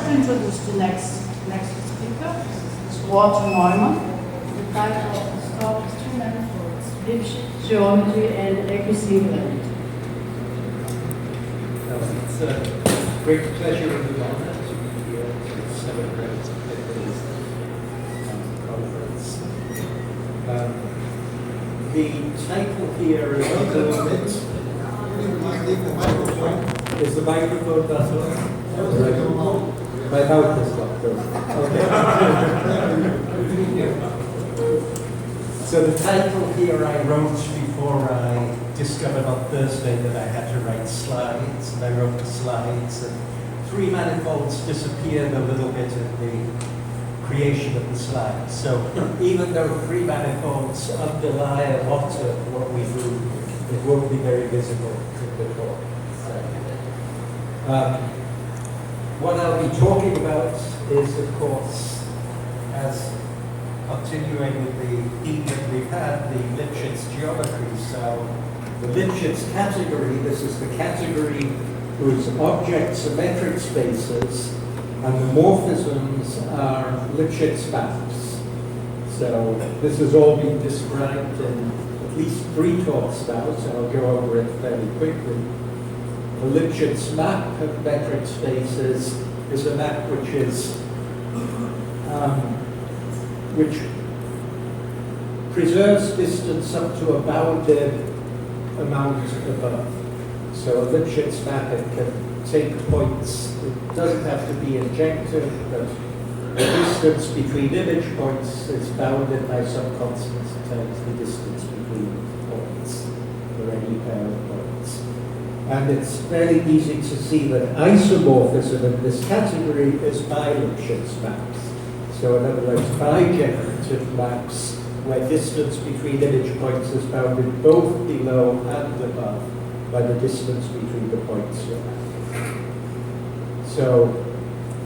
to introduce the next speaker. It's Walter Neumann. The title of his talk is Two Manifolds, Lipschitz Geometry and Equisingularity. It's a great pleasure and honor to be here to celebrate Pepe's conference. The title here is Is the microphone better? My mouth is locked up. Okay. So the title here I wrote before I discovered on Thursday that I had to write slides, and I wrote the slides, and three manifolds disappeared a little bit in the creation of the slides. So even though three manifolds underlie a lot of what we do, it won't be very visible in the talk. What I'll be talking about is, of course, as continuing with the theme that we've had, the Lipschitz geometry. So the Lipschitz category, this is the category whose objects are metric spaces, and the morphisms are Lipschitz maps. So this has all been described in at least 3 talks now, so I'll go over it fairly quickly. The Lipschitz map of metric spaces is a map which preserves distance up to a bounded amount above. So a Lipschitz map, it can take points. It doesn't have to be injective, but the distance between image points is bounded by some constants times the distance between points for any pair of points. And it's fairly easy to see that isomorphism in this category is by Lipschitz maps. So in other words, bigenerative maps where distance between image points is bounded both below and above by the distance between the points you have. So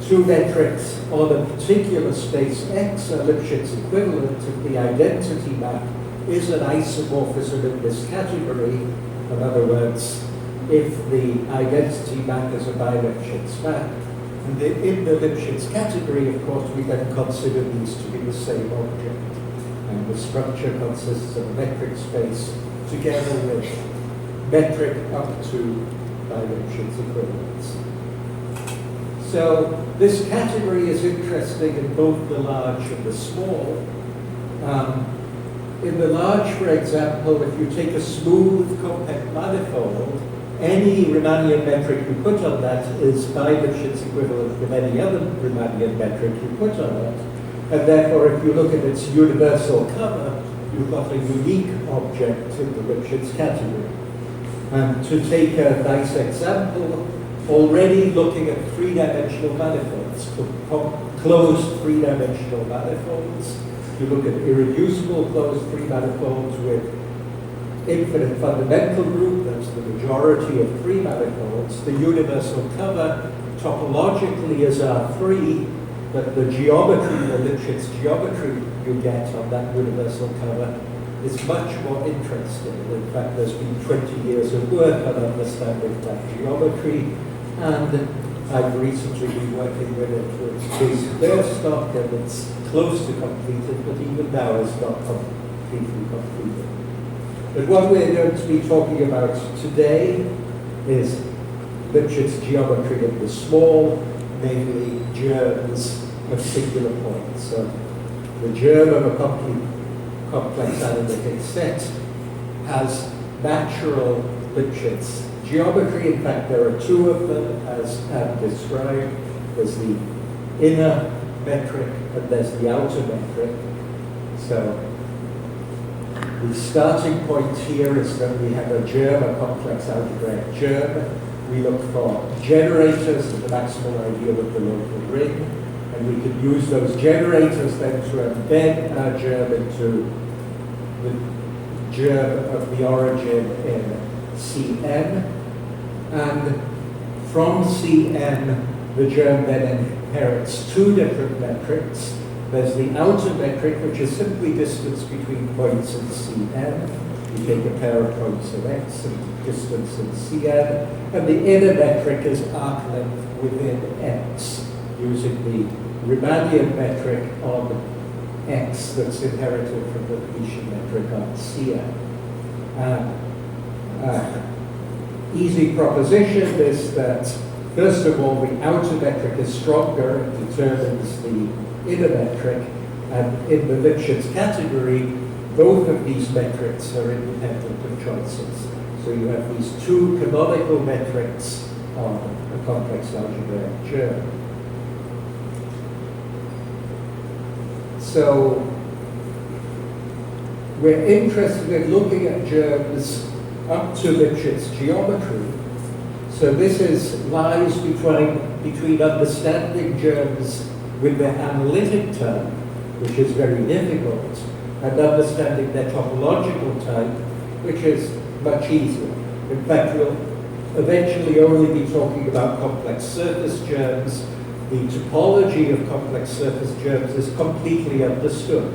two metrics on a particular space X are Lipschitz equivalent if the identity map is an isomorphism in this category. In other words, if the identity map is a bi-Lipschitz map. And in the Lipschitz category, of course, we then consider these to be the same object. And the structure consists of a metric space together with metric up to bi-Lipschitz equivalents. So this category is interesting in both the large and the small. In the large, for example, if you take a smooth compact manifold, any Riemannian metric you put on that is bi-Lipschitz equivalent with any other Riemannian metric you put on it. And therefore, if you look at its universal cover, you've got a unique object in the Lipschitz category. And to take a nice example, already looking at 3-dimensional manifolds, closed 3-dimensional manifolds, you look at irreducible closed 3 manifolds with infinite fundamental group, that's the majority of 3 manifolds. The universal cover topologically is R3, but the geometry, the Lipschitz geometry you get on that universal cover is much more interesting. In fact, there's been 20 years of work on understanding that geometry, and I've recently been working with it with Weierstock, and it's close to completed, but even now it's not completely completed. But what we're going to be talking about today is Lipschitz geometry of the small, namely germs of singular points. So the germ of a complex analytic set has natural Lipschitz geometry. In fact, there are 2 of them, as Anne described. There's the inner metric and there's the outer metric. So the starting point here is that we have a germ, a complex algebraic germ. We look for generators of the maximal ideal of the local ring, and we can use those generators then to embed our germ into the germ of the origin in Cn. And from Cn, the germ then inherits 2 different metrics. There's the outer metric, which is simply distance between points in Cn. You take a pair of points of x and distance in Cn. And the inner metric is arc length within x. using the Riemannian metric on X that's inherited from the Venetian metric on Cn. Easy proposition is that, first of all, the outer metric is stronger and determines the inner metric, and in the Lipschitz category, both of these metrics are independent of choices. So you have these two canonical metrics on a complex algebraic germ. So we're interested in looking at germs up to Lipschitz geometry. So this lies between understanding germs with their analytic type, which is very difficult, and understanding their topological type, which is much easier. In fact, we'll eventually only be talking about complex surface germs. The topology of complex surface germs is completely understood.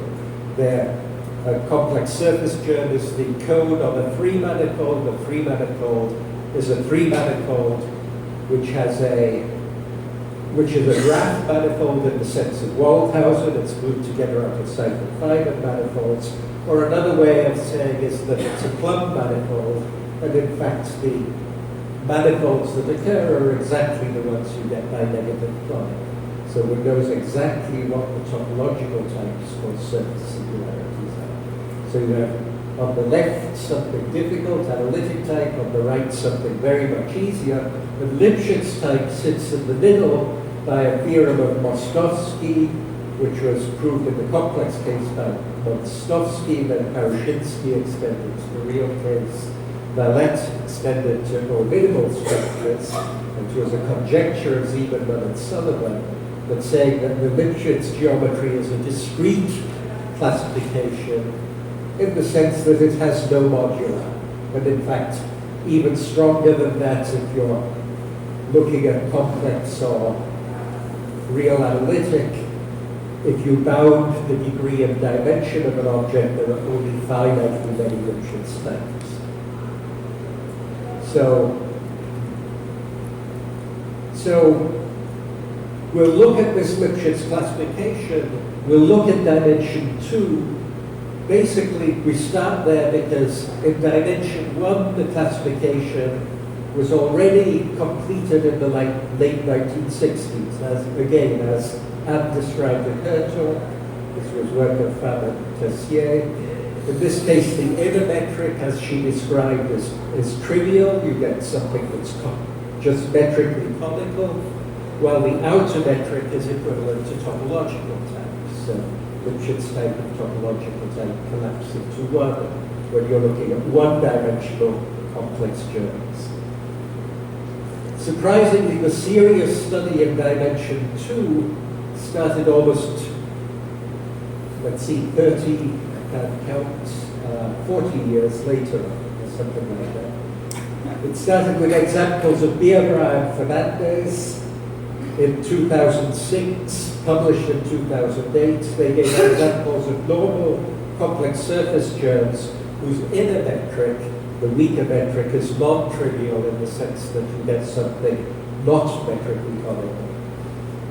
A complex surface germ is the code of a three manifold. The three manifold is a three manifold which is a graph manifold in the sense of Waldhausen. It's glued together out of Seifert-Feynman manifolds. Or another way of saying is that it's a Plumb manifold, and in fact the manifolds that occur are exactly the ones you get by negative Plumb. So one knows exactly what the topological types for surface singularities are. So you have on the left something difficult, analytic type, on the right something very much easier. The Lipschitz type sits in the middle by a theorem of Mostovsky, which was proved in the complex case by Mostovsky, then Parashinsky extended to the real case. Valette extended to more minimal structures, and it was a conjecture of Ziemann and Sullivan, but saying that the Lipschitz geometry is a discrete classification in the sense that it has no moduli. But in fact, even stronger than that, if you're looking at complex or real analytic, if you bound the degree of dimension of an object, there are only finitely many Lipschitz types. So we'll look at this Lipschitz classification. We'll look at dimension 2. Basically, we start there because in dimension 1, the classification was already completed in the late 1960s, as Anne described in her talk. This was work of Fabre and Tessier. In this case, the inner metric, as she described, is trivial. You get something that's just metrically conical, while the outer metric is equivalent to topological types. So Lipschitz type and topological type collapse into one when you're looking at one-dimensional complex germs. Surprisingly, the serious study in dimension 2 started almost, 40 years later, or something like that. It started with examples of Biabra and Fernandez in 2006, published in 2008. They gave examples of normal complex surface germs whose inner metric, the weaker metric, is non-trivial in the sense that you get something not metrically conical.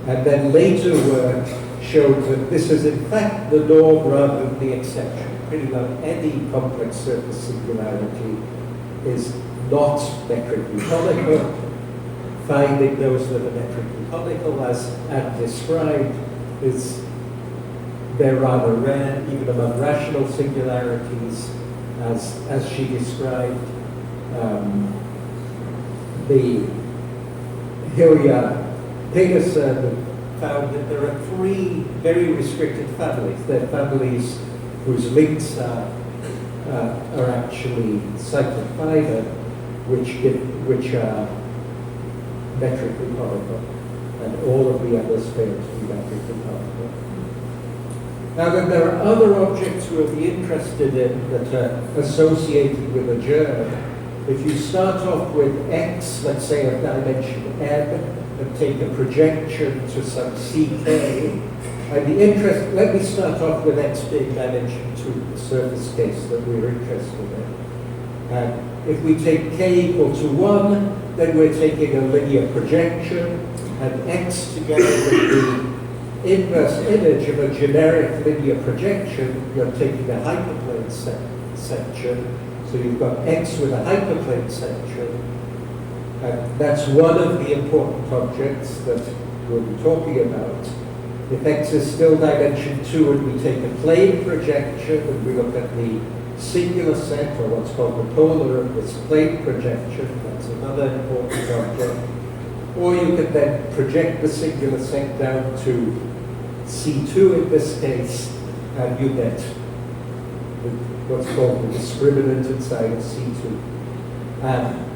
And then later work showed that this is in fact the norm rather than the exception. Pretty well any complex surface singularity is not metrically conical. Finding those that are metrically conical, as Anne described, they're rather rare, even among rational singularities, as she described. The Hilja Pedersen found that there are 3 very restricted families. They're families whose links are actually Seifert-Feynman, which are metrically conical, and all of the others fail to be metrically conical. Now then, there are other objects we'll be interested in that are associated with a germ. If you start off with X, let's say of dimension M, and take a projection to some CK, let me start off with X being dimension 2, the surface case that we're interested in. And if we take K equal to 1, then we're taking a linear projection, and X together with the inverse image of a generic linear projection, you're taking a hyperplane section. So you've got X with a hyperplane section. And that's one of the important objects that we'll be talking about. If X is still dimension 2 and we take a plane projection and we look at the singular set, or what's called the polar of this plane projection, that's another important object. Or you can then project the singular set down to C2 in this case, and you get what's called the discriminant inside of C2.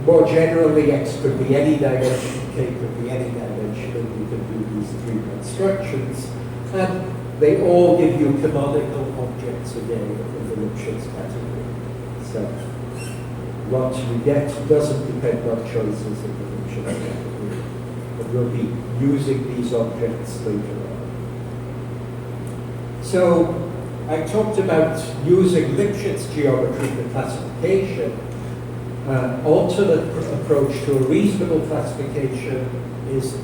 More generally, X could be any dimension, K could be any dimension, and you can do these three constructions. And they all give you canonical objects again in the Lipschitz category. So what you get doesn't depend on choices in the Lipschitz category. But we'll be using these objects later on. So I talked about using Lipschitz geometry for classification. An alternate approach to a reasonable classification is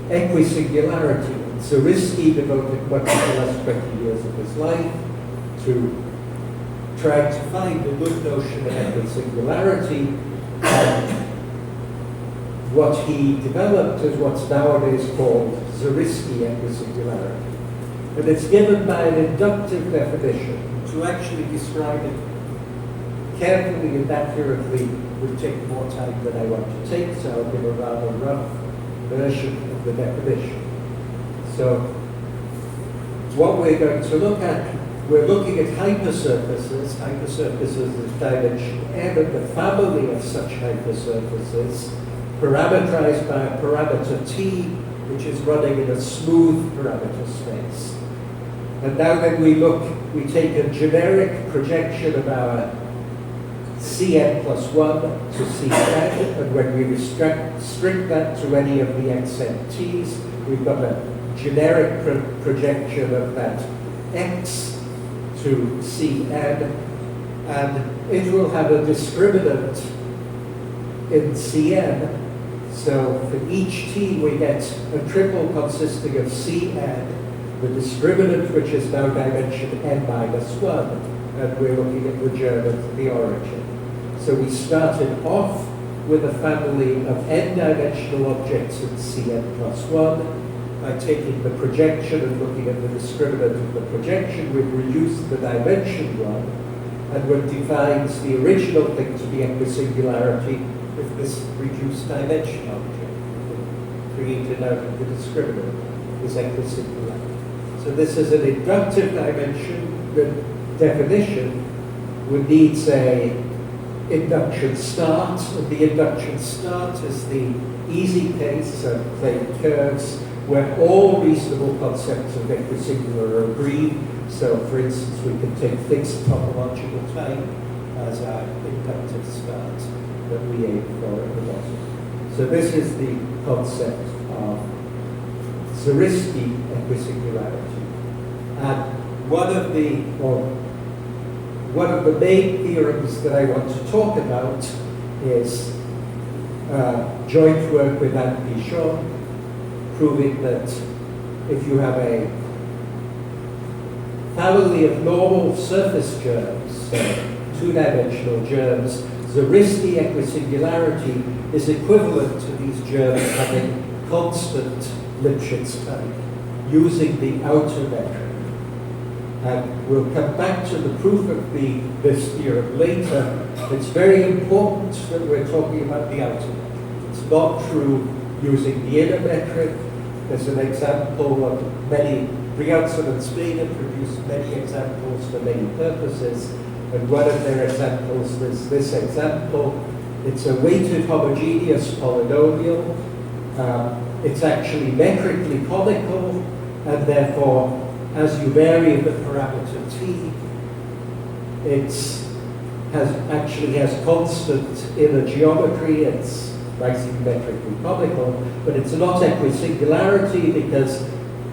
equisingularity. Zariski devoted much of the last 20 years of his life to trying to find a good notion of equisingularity. What he developed is what's nowadays called Zariski equisingularity. And it's given by an inductive definition. To actually describe it carefully and accurately would take more time than I want to take, so I'll give a rather rough version of the definition. So what we're going to look at, we're looking at hypersurfaces. Hypersurfaces is dimension n of the family of such hypersurfaces, parameterized by a parameter t, which is running in a smooth parameter space. And now then we take a generic projection of our Cn plus 1 to Cn, and when we restrict that to any of the xnT's, we've got a generic projection of that x to Cn, and it will have a discriminant in Cn. So for each t we get a triple consisting of Cn, the discriminant which is now dimension n minus 1, and we're looking at the germ at the origin. So we started off with a family of n-dimensional objects in Cn plus 1. By taking the projection and looking at the discriminant of the projection, we've reduced the dimension 1, and what defines the original thing to be equisingularity with this reduced dimension object created out of the discriminant is equisingularity. So this is an inductive dimension. The definition would need, say, induction start, and the induction start is the easy case of plane curves where all reasonable concepts of equisingular are agreed. So for instance, we can take fixed topological time as our inductive start that we aim for at the bottom. So this is the concept of Zariski equisingularity. And one of the main theorems that I want to talk about is joint work with Anne Pichon, proving that if you have a family of normal surface germs, two-dimensional germs, Zariski equisingularity is equivalent to these germs having constant Lipschitz type using the outer metric. And we'll come back to the proof of this theorem later. It's very important that we're talking about the outer metric. It's not true using the inner metric. There's an example of many, Brianson and Spain have produced many examples for many purposes. And one of their examples is this example. It's a weighted homogeneous polynomial. It's actually metrically conical, and therefore, as you vary the parameter t, it actually has constant inner geometry. It's metrically conical, but it's not equisingularity because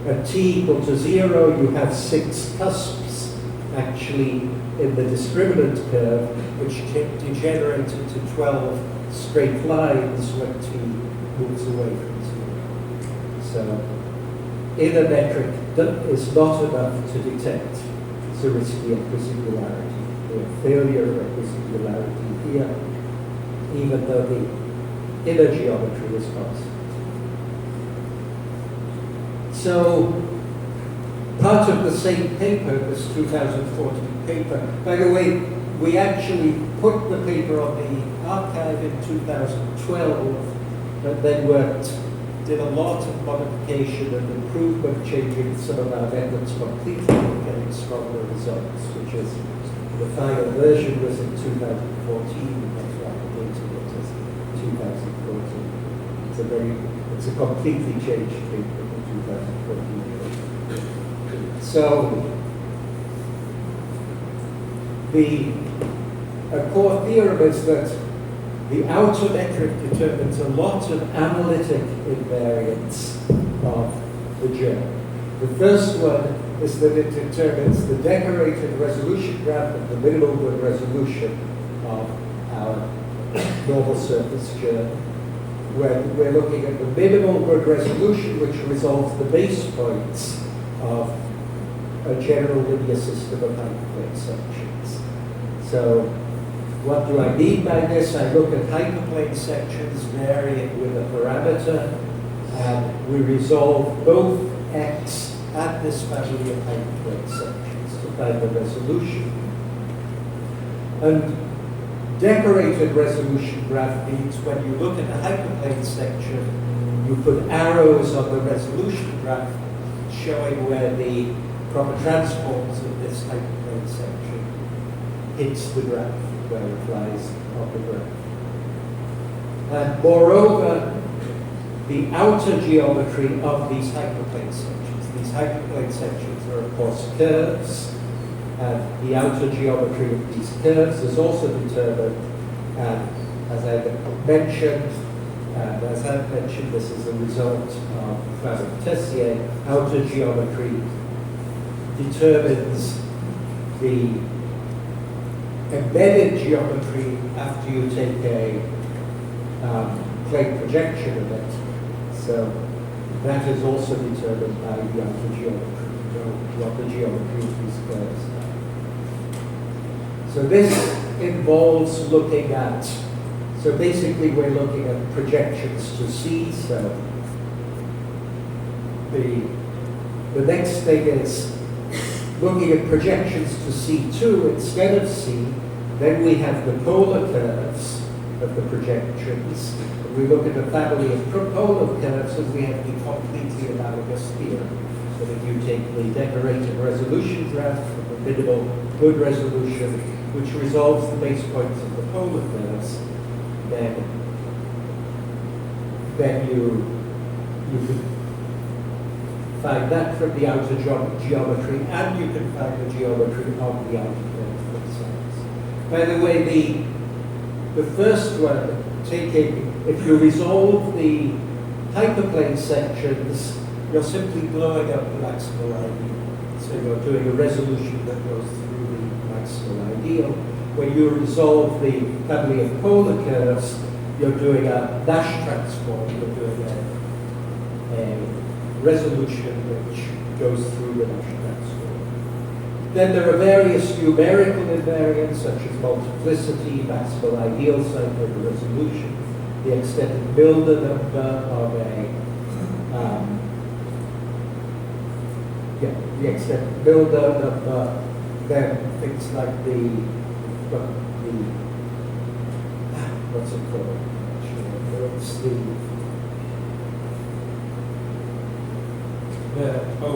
at t equal to 0, you have 6 cusps actually in the discriminant curve, which degenerate into 12 straight lines when t moves away from 0. So inner metric is not enough to detect Zariski equisingularity, or failure of equisingularity here, even though the inner geometry is constant. So part of the same paper, this 2014 paper, by the way, we actually put the paper on the archive in 2012, but then did a lot of modification and improvement, changing some of our methods completely and getting stronger results, which is the final version was in 2014, that's why I'm dating it as 2014. It's a completely changed paper in 2014. So a core theorem is that the outer metric determines a lot of analytic invariants of the germ. The first one is that it determines the decorated resolution graph and the minimal good resolution of our normal surface germ. We're looking at the minimal good resolution, which resolves the base points of a general linear system of hyperplane sections. So what do I mean by this? I look at hyperplane sections varying with a parameter, and we resolve both x and this family of hyperplane sections to find the resolution. And decorated resolution graph means when you look at a hyperplane section, you put arrows on the resolution graph showing where the proper transforms of this hyperplane section hits the graph, where it lies on the graph. And moreover, the outer geometry of these hyperplane sections are of course curves, and the outer geometry of these curves is also determined, and as I mentioned, this is a result of Pepe Seade. Outer geometry determines the embedded geometry after you take a plane projection of it. So that is also determined by the outer geometry, what the geometry of these curves are. So this involves looking at, so basically we're looking at projections to C. So the next thing is looking at projections to C2 instead of C. Then we have the polar curves of the projections. We look at a family of polar curves, and we have the completely analogous theorem. So that you take the decorated resolution graph of the minimal good resolution, which resolves the base points of the polar curves, then you can find that from the outer geometry, and you can find the geometry of the outer curves themselves. By the way, the first one, if you resolve the hyperplane sections, you're simply blowing up the maximal ideal. So you're doing a resolution that goes through the maximal ideal. When you resolve the family of polar curves, you're doing a Nash transform, you're doing a resolution which goes through the Nash transform. Then there are various numerical invariants, such as multiplicity, maximal ideal sign for the resolution, the extended Milnor number of the extended Milnor number, then things like what's it called? It's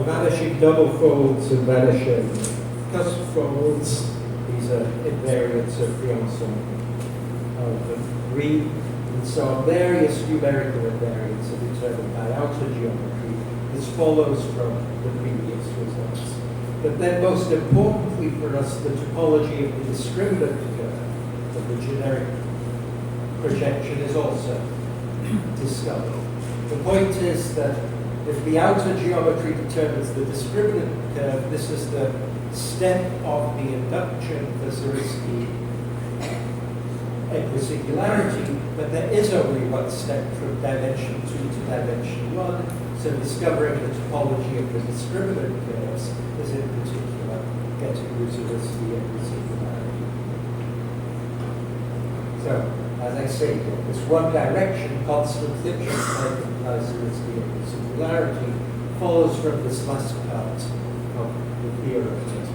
vanishing double folds and vanishing cusp folds. These are invariants of the ensemble of the green. And so on, various numerical invariants are determined by outer geometry. This follows from the previous results. But then most importantly for us, the topology of the discriminant curve of the generic projection is also discovered. The point is that if the outer geometry determines the discriminant curve, this is the step of the induction for Zariski equisingularity, but there is only one step from dimension 2 to dimension 1, So discovering the topology of the discriminant curves is in particular getting Zariski equisingularity. So, as I say, this one direction constant Lipschitz type implies Zariski equisingularity follows from this last part of the theorem that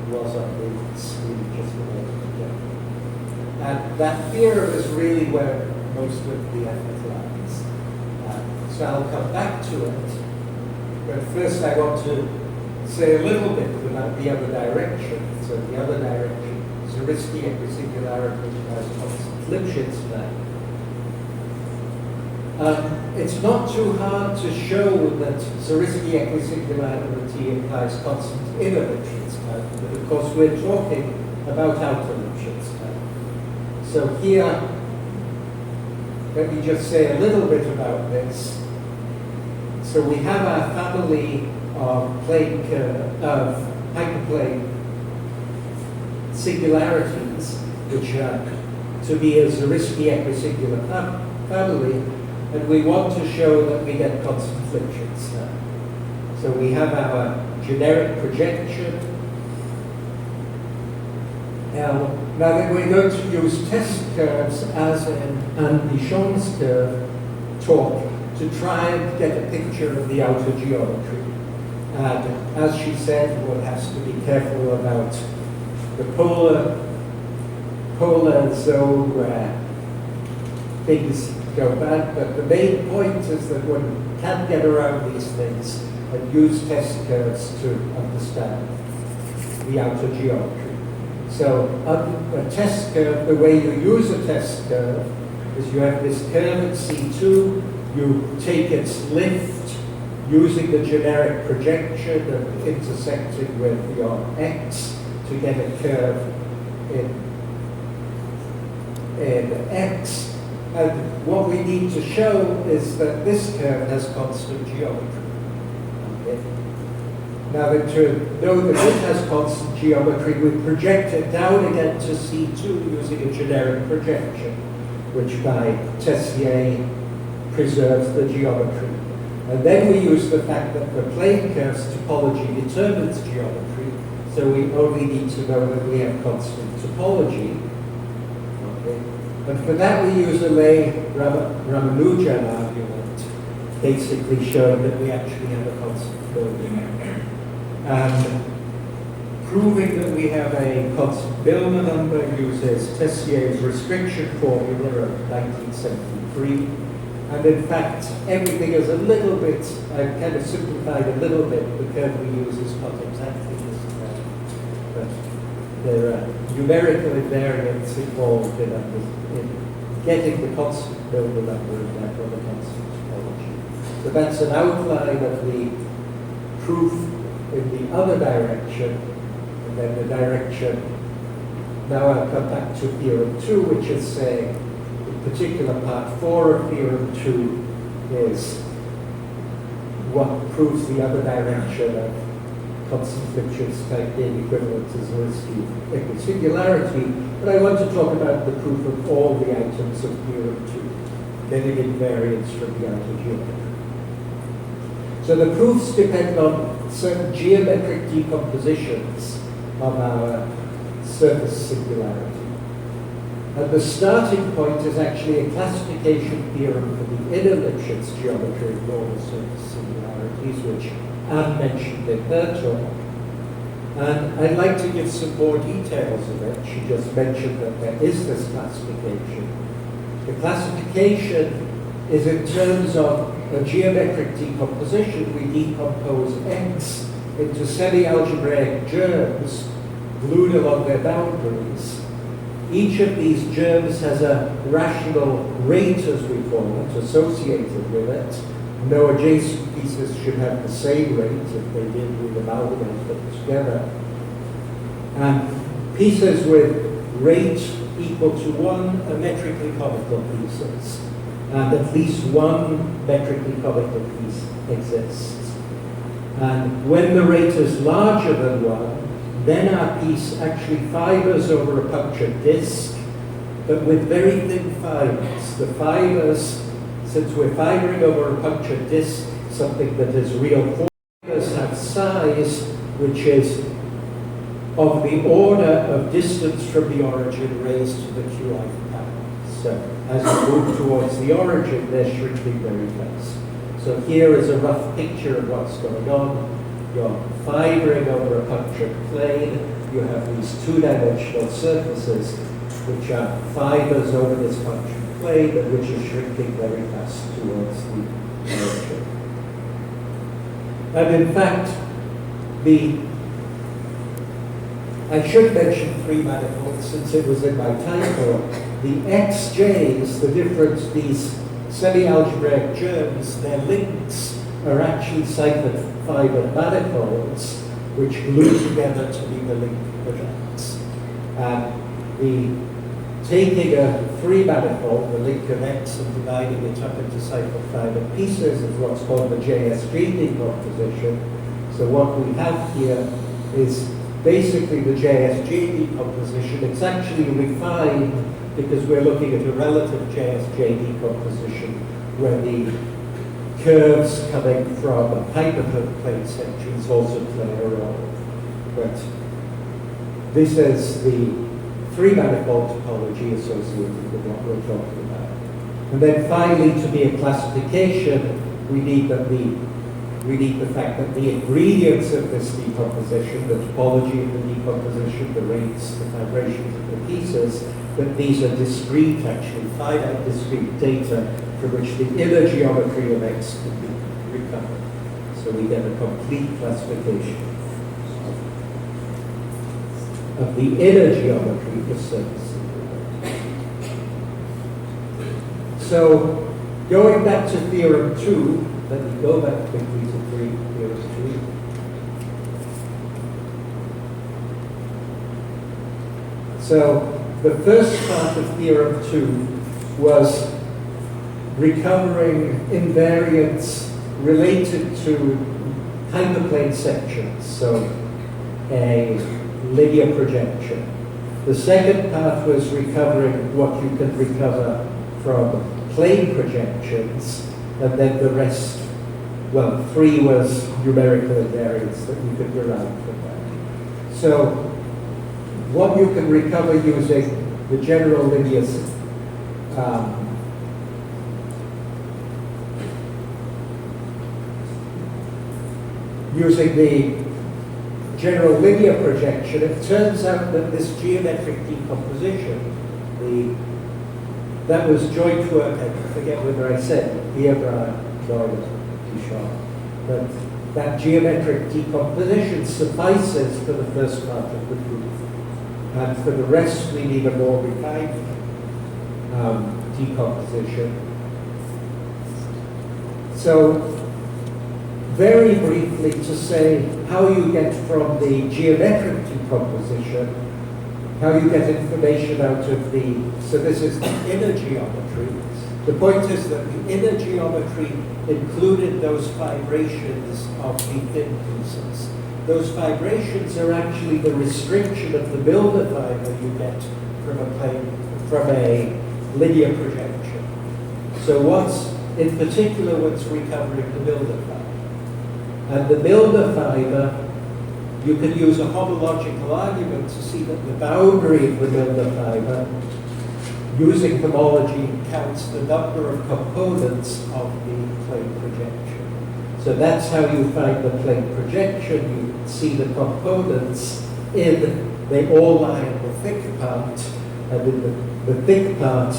was on the screen just a moment ago. And that theorem is really where most of the effort lies. So I'll come back to it, but first I want to say a little bit about the other direction. So the other direction, Zariski equisingularity as constant Lipschitz type. It's not too hard to show that Zariski equisingularity implies constant inner Lipschitz type, but of course we're talking about outer Lipschitz type. So here, let me just say a little bit about this. So we have our family of hyperplane singularities, which are to be a Zariski equisingular family, and we want to show that we get constant Lipschitz type. So we have our generic projection, L. Now then we're going to use test curves as in Andy-Schon's curve talk to try and get a picture of the outer geometry. And as she said, one has to be careful about the polar zone where things go bad, but the main point is that one can get around these things and use test curves to understand the outer geometry. So a test curve, the way you use a test curve is you have this curve at C2, you take its lift using the generic projection and intersecting with your x to get a curve in x. And what we need to show is that this curve has constant geometry. Okay. Now, to know that it has constant geometry, we project it down again to C2 using a generic projection, which by Tessier preserves the geometry. And then we use the fact that the plane curve's topology determines geometry, so we only need to know that we have constant topology. Okay. And for that we use a Ramanujan argument, basically showing that we actually have a constant building. And proving that we have a constant Billman number uses Tessier's restriction formula of 1973. And in fact, everything is a little bit, I've kind of simplified a little bit. The curve we use is not exactly this curve, but there are numerical invariants involved in getting the constant Billman number and therefore the constant topology. So that's an outline of the proof in the other direction, and then the direction. Now I'll come back to Theorem 2, which is saying, in particular part 4 of Theorem 2 is what proves the other direction of constant Lipschitz type being equivalent to Zariski equisingularity. But I want to talk about the proof of all the items of Theorem 2, getting invariants from the outer geometry. So the proofs depend on certain geometric decompositions of our surface singularity. And the starting point is actually a classification theorem for the inner Lipschitz geometry of normal surface singularities, which Anne mentioned in her talk. And I'd like to give some more details of it. She just mentioned that there is this classification. The classification is in terms of a geometric decomposition. We decompose X into semi-algebraic germs glued along their boundaries. Each of these germs has a rational rate, as we call it, associated with it. No adjacent pieces should have the same rate. If they did, we'd amalgamate them together. And pieces with rate equal to 1 are metrically comical pieces. And at least one metrically comical piece exists. And when the rate is larger than 1, then our piece actually fibers over a punctured disk, but with very thin fibers. The fibers, since we're fibering over a punctured disk, something that is real. Fibers have size which is of the order of distance from the origin raised to the qi power. So as you move towards the origin, they're shrinking very fast. So here is a rough picture of what's going on. You're fibering over a punctured plane. You have these two-dimensional surfaces which are fibers over this punctured plane and which are shrinking very fast towards the origin. And in fact, I should mention three manifolds since it was in my title. The xj's, the difference, these semi-algebraic germs, their links are actually cyclic fiber manifolds which glue together to be the link products. Taking a three manifold, the link of X, and dividing it up into cyclic fiber pieces is what's called the JSG decomposition. So what we have here is basically the JSG decomposition. It's actually refined because we're looking at a relative JSJ decomposition where the curves coming from hyperplane sections also play a role. But this is the three-manifold topology associated with what we're talking about. And then finally, to be a classification, we need the fact that the ingredients of this decomposition, the topology of the decomposition, the rates, the vibrations of the pieces, that these are discrete, actually finite discrete data from which the inner geometry of X can be recovered. So we get a complete classification of the inner geometry of surface. So going back to Theorem 2, let me go back quickly to Theorem 3. So the first part of Theorem 2 was recovering invariants related to hyperplane sections, so a linear projection. The second part was recovering what you can recover from plane projections, and then the rest, well, 3 was numerical invariance that you could derive from that. So what you can recover using the general linear using the general linear projection, it turns out that this geometric decomposition, that was joint work, I forget whether I said Vibra, Neumann, Duchamp, but that geometric decomposition suffices for the first part of the proof. And for the rest, we need a more refined decomposition. So, very briefly to say how you get from the geometric decomposition, how you get information out of so this is the inner geometry. The point is that the inner geometry included those vibrations of the thin pieces. Those vibrations are actually the restriction of the builder fiber you get from a linear projection. So in particular, what's recovering the builder fiber? And the builder fiber, you can use a homological argument to see that the boundary of the builder fiber, using homology, counts the number of components of the plane projection. So that's how you find the plane projection. You see the components they all lie in the thick part, and in the thick part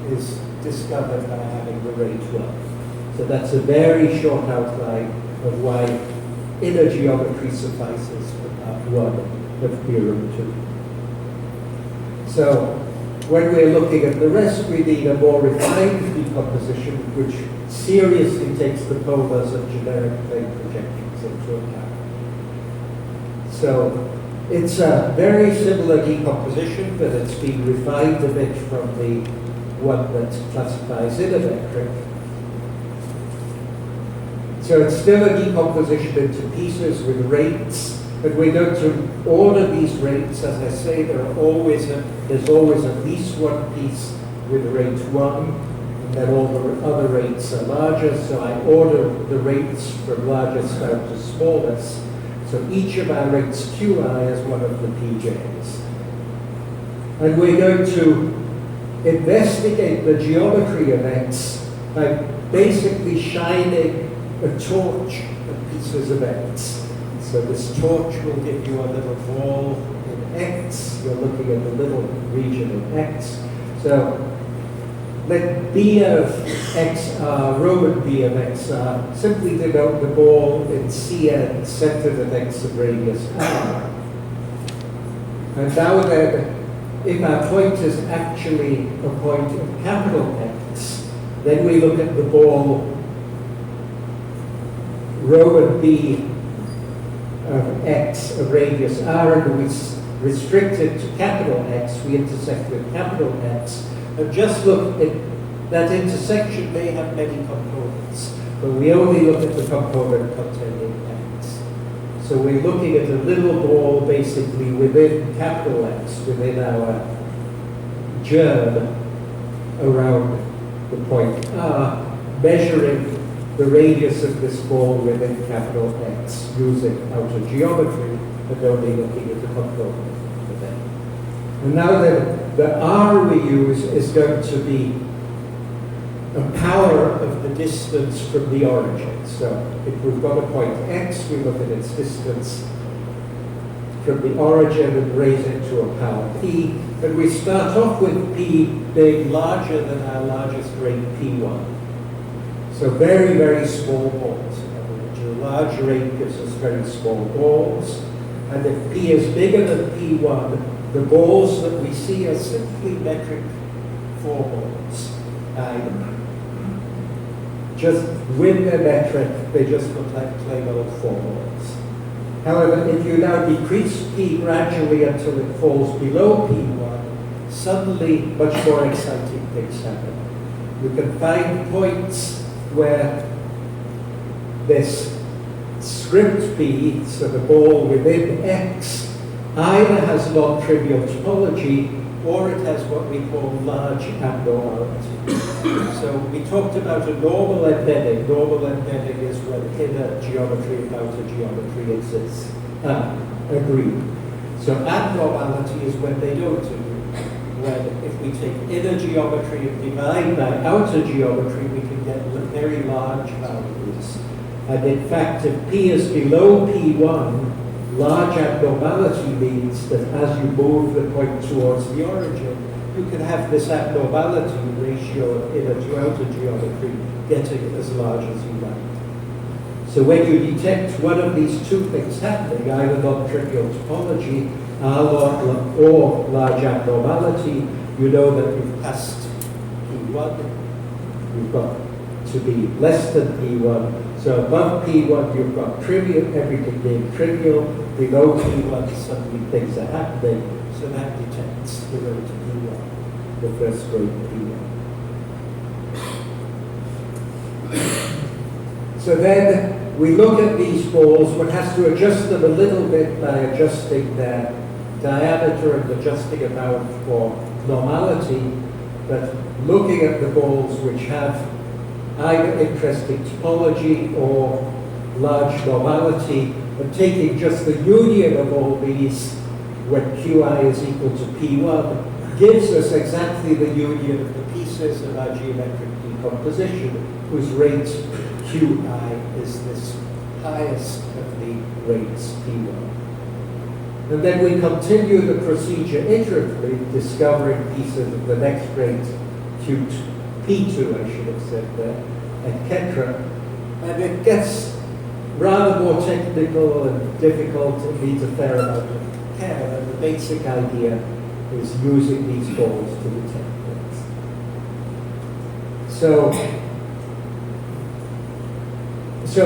is discovered by having the ray 12. So that's a very short outline of why inner geometry suffices for part 1 of Theorem 2. So when we're looking at the rest, we need a more refined decomposition which seriously takes the polars of generic plane projections into account. So it's a very similar decomposition, but it's been refined a bit from the one that classifies inner metric. So it's still a decomposition into pieces with rates, but we're going to order these rates. As I say, there's always at least one piece with rate 1, then all the other rates are larger, so I order the rates from largest down to smallest. So each of our rates Qi is one of the PJs. And we're going to investigate the geometry of X by basically shining a torch at pieces of X. So this torch will give you a little ball in X. You're looking at the little region in X. So let B of XR, Roman B of XR, simply denote the ball in Cn centered at X of radius R. And now then, if our point is actually a point of capital X, then we look at the ball Roman B of X of radius R, and we restrict it to capital X, we intersect with capital X, and just look at that intersection may have many components, but we only look at the component containing X. So we're looking at a little ball basically within capital X, within our germ around the point R, measuring the radius of this ball within capital X using outer geometry and only looking at the component of it. And now the R we use is going to be a power of the distance from the origin. So if we've got a point X, we look at its distance from the origin and raise it to a power P. And we start off with P being larger than our largest rate P1. So very, very small balls. A large rate gives us very small balls. And if P is bigger than P1, the balls that we see are simply metric four balls. Just with their metric, they just look like plain old four balls. However, if you now decrease P gradually until it falls below P1, suddenly much more exciting things happen. You can find points where this script P, so the ball within X, either has non-trivial topology or it has what we call large abnormality. So we talked about a normal embedding. Normal embedding is when inner geometry and outer geometry exists. Agreed. So abnormality is when they don't agree. When if we take inner geometry and divide by outer geometry, we can get very large values. And in fact, if P is below P1, large abnormality means that as you move the point towards the origin, you can have this abnormality ratio of inner to outer geometry getting as large as you like. So when you detect one of these two things happening, either non-trivial topology or large abnormality, you know that you've passed P1. You've got to be less than P1. So above P1, you've got trivial, everything being trivial. Below P1, suddenly things are happening. So that detects the rate of P1, the first rate of P1. So then we look at these balls. One has to adjust them a little bit by adjusting their diameter and adjusting about for normality. But looking at the balls which have either interesting topology or large normality, and taking just the union of all these when Qi is equal to P1 gives us exactly the union of the pieces of our geometric decomposition, whose rate Qi is this highest of the rates P1. And then we continue the procedure iteratively, discovering pieces of the next rate P2, I should have said there, etc. And it gets rather more technical and difficult. It needs a fair amount of care. And the basic idea is using these balls to detect things. So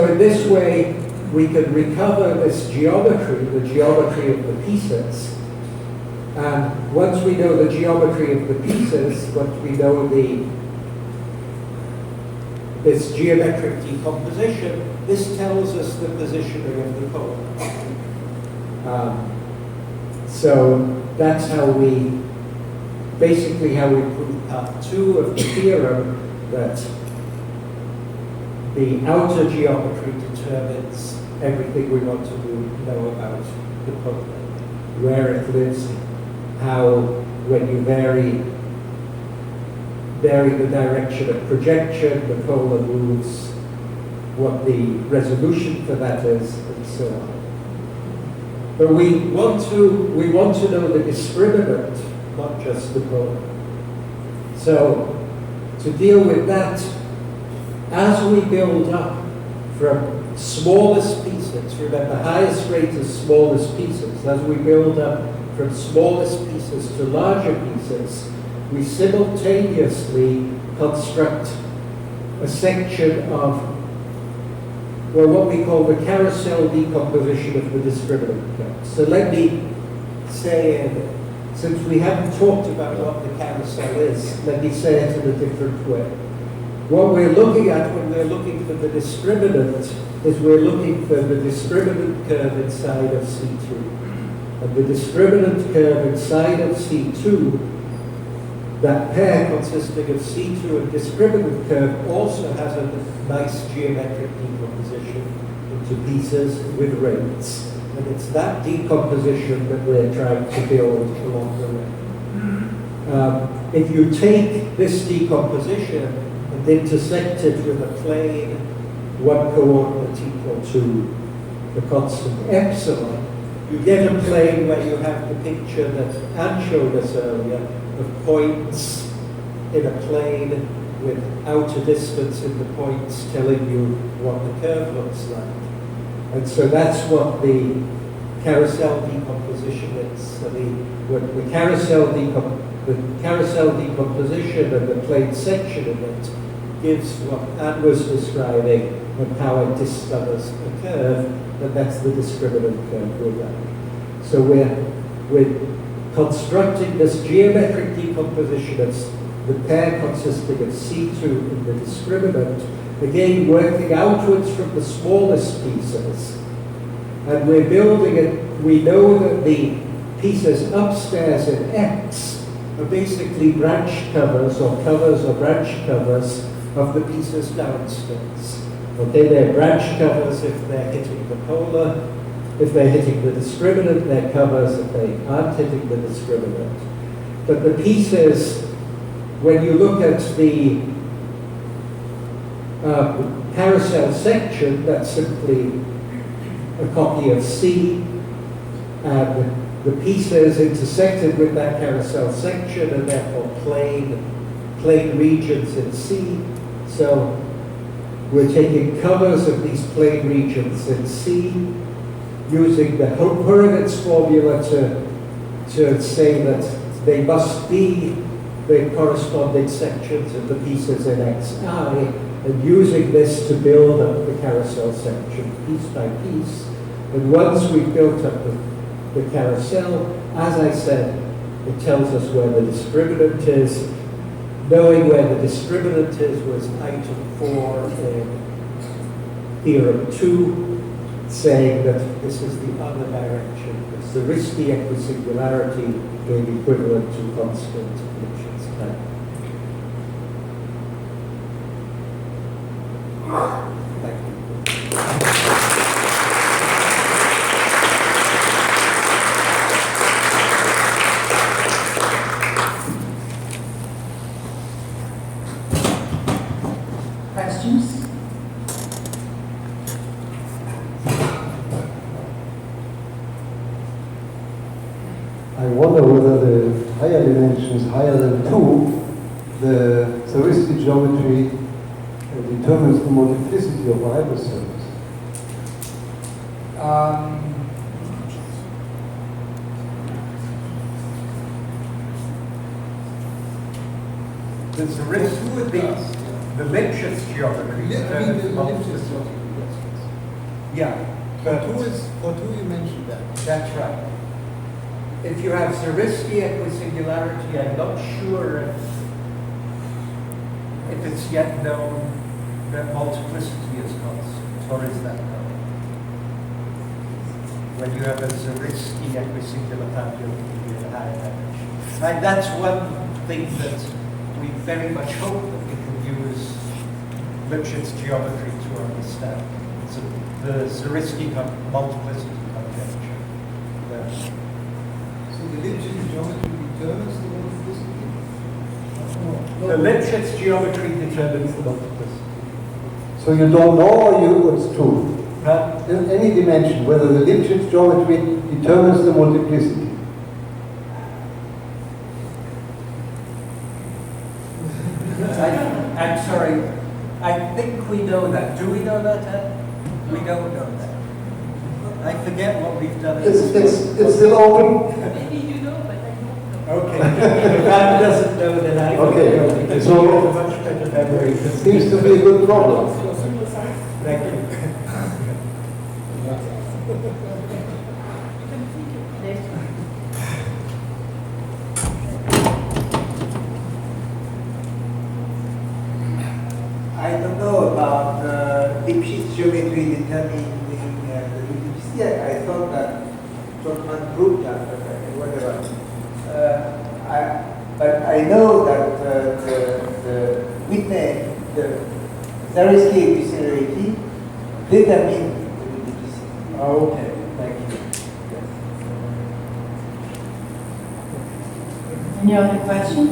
in this way, we can recover this geometry, the geometry of the pieces. And once we know the geometry of the pieces, once we know this geometric decomposition, this tells us the positioning of the cone. So that's how we prove part 2 of the theorem, that the outer geometry determines everything we want to know about the polar, where it lives, how, when you vary the direction of projection, the polar moves, what the resolution for that is, and so on. But we want to know the discriminant, not just the polar. So to deal with that, as we build up from smallest pieces, remember highest rate is smallest pieces, as we build up from smallest pieces to larger pieces, we simultaneously construct a section of, well, what we call the carousel decomposition of the discriminant curve. So let me say, since we haven't talked about what the carousel is, let me say it in a different way. What we're looking at when we're looking for the discriminant is we're looking for the discriminant curve inside of C2. And the discriminant curve inside of C2, that pair consisting of C2 and discriminant curve, also has a nice geometric decomposition into pieces with rates. And it's that decomposition that we're trying to build along the way. If you take this decomposition and intersect it with a plane, one coordinate equal to the constant epsilon, you get a plane where you have the picture that Anne showed us earlier of points in a plane with outer distance in the points telling you what the curve looks like. And so that's what the carousel decomposition is. So the carousel decomposition and the plane section of it gives what Anne was describing of how it discovers a curve, and that's the discriminant curve we're running. So we're constructing this geometric decomposition of the pair consisting of C2 and the discriminant, again working outwards from the smallest pieces. And we're building it, we know that the pieces upstairs in X are basically branch covers or branch covers of the pieces downstairs. Okay, they're branch covers if they're hitting the polar. If they're hitting the discriminant, they're covers. If they aren't hitting the discriminant. But the pieces, when you look at the carousel section, that's simply a copy of C, and the pieces intersected with that carousel section and therefore plane regions in C. So we're taking covers of these plane regions in C, using the Hurwitz formula to say that they must be the corresponding sections of the pieces in Xi, and using this to build up the carousel section piece by piece. And once we've built up the carousel, as I said, it tells us where the discriminant is. Knowing where the discriminant is was item 4 in Theorem 2, saying that this is the other direction. The Zariski equisingularity being equivalent to constant Lipschitz Classification. Thank you. Questions? I wonder whether the higher dimensions, higher than 2, the Zariski geometry determines the multiplicity of hypersurface. The Zariski would be the Lipschitz geometry. Yeah. For 2 you mentioned that. That's right. If you have Zariski equisingularity, I'm not sure if it's yet known that multiplicity is constant, or is that known? When you have a Zariski equisingular pattern, you get a higher dimension. And that's one thing that we very much hope that we can use Lipschitz geometry to understand. It's the Zariski multiplicity conjecture. Yeah. So the Lipschitz geometry determines the multiplicity? The Lipschitz geometry determines the multiplicity. So you don't know or it's true? In any dimension, whether the Lipschitz geometry determines the multiplicity. I'm sorry, I think we know that. Do we know that, Ed? We don't know that. I forget what we've done. It's still open? Maybe you know, but I don't know. Okay. If Anne doesn't know, then I don't Okay. know, because So- you have a much better memory. It seems to be a good problem. Thank you. I don't know about Lipschitz geometry determining the multiplicity. I thought that Neumann proved that, but whatever. But I know that the Whitney, the Zariski Equisingularity determine the multiplicity. Okay, thank you. Any other questions?